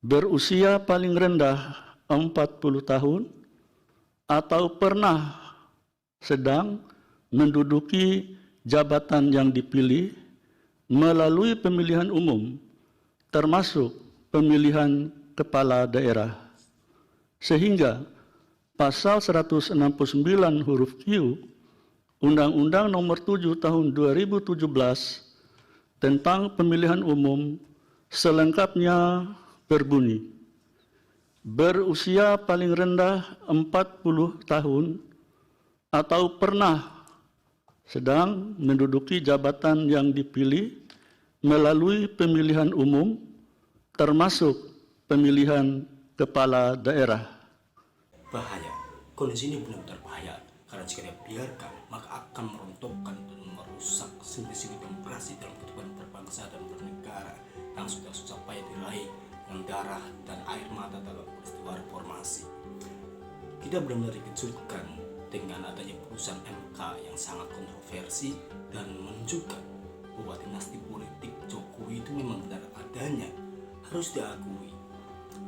berusia paling rendah 40 tahun atau pernah sedang menduduki jabatan yang dipilih melalui pemilihan umum, termasuk pemilihan kepala daerah. Sehingga pasal 169 huruf Q Undang-Undang Nomor 7 Tahun 2017 tentang pemilihan umum selengkapnya berbunyi, berusia paling rendah 40 tahun atau pernah sedang menduduki jabatan yang dipilih melalui pemilihan umum, termasuk pemilihan kepala daerah. Bahaya. Kondisi ini benar-benar bahaya karena jika dibiarkan maka akan merontokkan dan merusak sendi-sendi demokrasi dalam kehidupan berbangsa dan bernegara yang sudah susah payah diraih dengan darah dan air mata dalam peristiwa reformasi. Kita benar-benar dikejutkan dengan adanya putusan MK yang sangat kontroversi dan menunjukkan bahwa dinasti politik Jokowi itu memang benar adanya, harus diakui.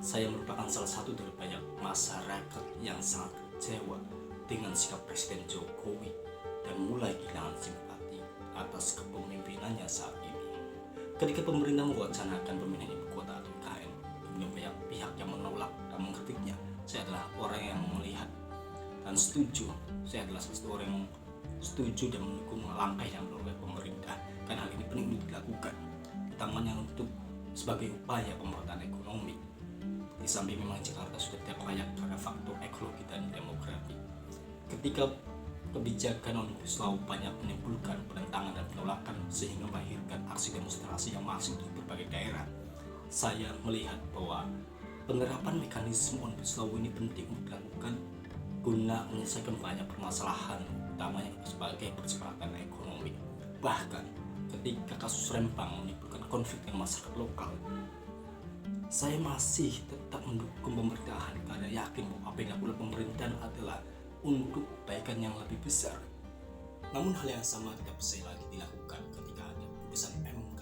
Saya merupakan salah satu dari banyak masyarakat yang sangat kecewa dengan sikap Presiden Jokowi dan mulai kehilangan simpati atas kepemimpinannya saat ini. Ketika pemerintah mewacanakan pemindahan ibu kota atau IKN, kemudian banyak pihak yang menolak dan mengkritiknya. Saya adalah orang yang melihat dan setuju. Saya adalah salah satu orang yang setuju dan mendukung langkah yang dilakukan oleh pemerintah, karena hal ini penting untuk dilakukan, utamanya untuk sebagai upaya pemerataan ekonomi. Di samping memang Jakarta sudah tidak layak karena faktor ekologi dan demografi. Ketika kebijakan Omnibus Law banyak menimbulkan penentangan dan penolakan sehingga melahirkan aksi demonstrasi yang masif di berbagai daerah, saya melihat bahwa penerapan mekanisme Omnibus Law ini penting untuk dilakukan guna menyelesaikan banyak permasalahan, utamanya sebagai percepatan ekonomi. Bahkan ketika kasus Rempang menimbulkan konflik dengan masyarakat lokal, saya masih tetap mendukung pemerintahan karena yakin bahwa apa yang dilakukan pemerintahan adalah untuk kebaikan yang lebih besar. Namun hal yang sama tidak bisa lagi dilakukan ketika ada putusan MK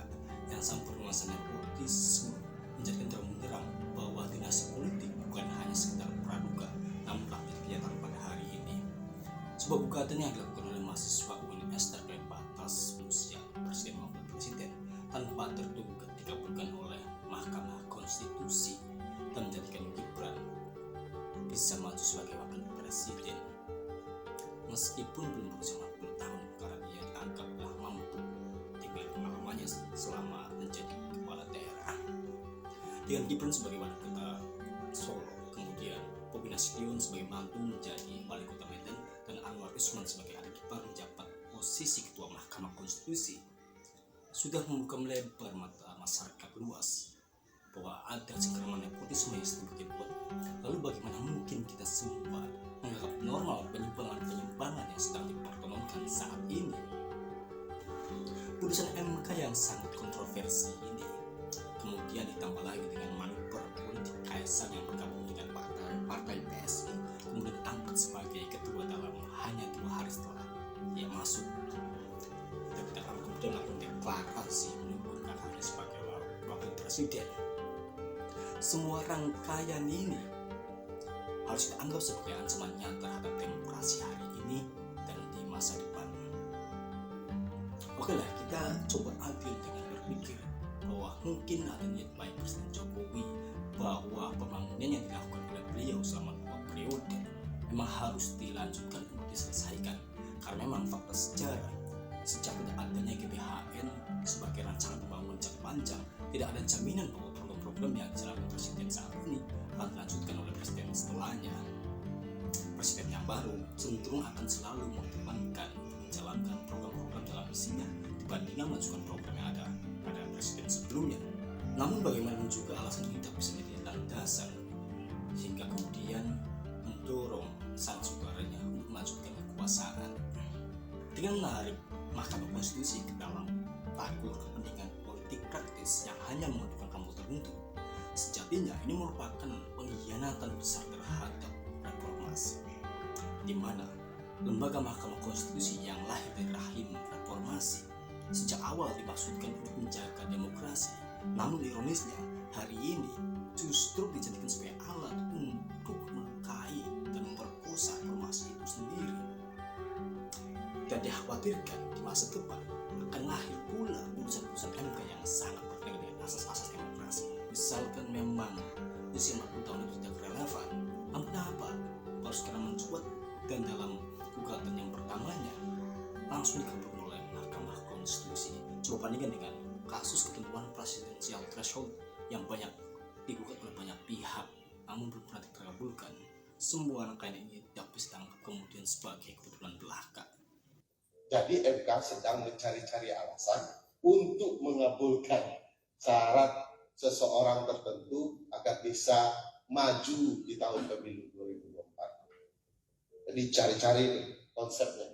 yang sampai permasalahan politisme menjadikan terang-benderang bahwa dinasti politik bukan hanya sekedar praduga, namun praktik kenyataan pada hari ini. Sebuah gugatan yang dilakukan oleh mahasiswa UNS terkait batas usia presiden maupun presiden tanpa terduga dikabulkan oleh Mahkamah Konstitusi dan menjadikan Gibran bisa maju sebagai wakil presiden meskipun belum berusia 40 tahun karena dia dianggaplah mampu dengan pengalamannya selama menjadi kepala daerah. Dengan Gibran sebagai wali kota Solo, kemudian Bobi Nasution sebagai mantu menjadi wali kota Medan, dan Anwar Usman sebagai adik ipar menjabat posisi ketua Mahkamah Konstitusi, sudah membuka melebar mata masyarakat luas bahwa ada cengkraman nepotisme yang sedang dibuat. Lalu bagaimana mungkin kita semua menganggap normal penyimpangan yang sedang dipertontonkan saat ini? Putusan MK yang sangat kontroversi ini kemudian ditambah lagi dengan manuver politik Kaisang yang bergabung dengan partai PSI, kemudian diangkat sebagai ketua dalam hanya 2 hari setelah ia masuk. Dan kemudian melakukan deklarasi mendukung kakaknya sebagai wakil presiden. Semua rangkaian ini harus dianggap sebagai ancaman nyata terhadap demokrasi hari ini dan di masa depan. Oke lah, kita coba adil dengan berpikir bahwa mungkin ada niat baik Presiden Jokowi bahwa pembangunan yang dilakukan oleh beliau selama 2 periode memang harus dilanjutkan untuk diselesaikan, karena memang fakta sejarah sejak tidak adanya GBHN sebagai rancangan pembangunan jangka panjang, tidak ada jaminan bahwa program yang dijalankan presiden saat ini akan dilanjutkan oleh presiden setelahnya. Presiden yang baru cenderung akan selalu mengedepankan menjalankan program-program dalam misinya dibandingkan mengajukan program yang ada pada presiden sebelumnya. Namun bagaimanapun juga alasan ini tidak bisa menjadi landasan sehingga kemudian mendorong sang saudaranya untuk melanjutkan kekuasaan dengan menarik Mahkamah Konstitusi ke dalam takur kepentingan politik praktis yang hanya menguntungkan kelompok tertentu. Sejatinya ini merupakan pengkhianatan besar terhadap reformasi, di mana lembaga Mahkamah Konstitusi yang lahir dari rahim reformasi sejak awal dimaksudkan untuk menjaga demokrasi. Namun ironisnya hari ini justru dikhawatirkan di masa depan akan lahir pula putusan-putusan MK yang sangat bertentangan dengan asas-asas demokrasi. Misalkan memang usia 40 tahun itu tidak relevan, namun kenapa baru sekarang mencuat dan dalam gugatan yang pertamanya langsung dikabulkan oleh Mahkamah Konstitusi. Coba bandingkan dengan kasus ketentuan presidensial threshold yang banyak digugat oleh banyak pihak namun belum pernah dikabulkan. Semua rangkaian ini dapat ditangkap kemudian sebagai kebetulan belaka. Jadi MK sedang mencari-cari alasan untuk mengabulkan syarat seseorang tertentu agar bisa maju di tahun pemilu 2024. Jadi cari-cari konsepnya.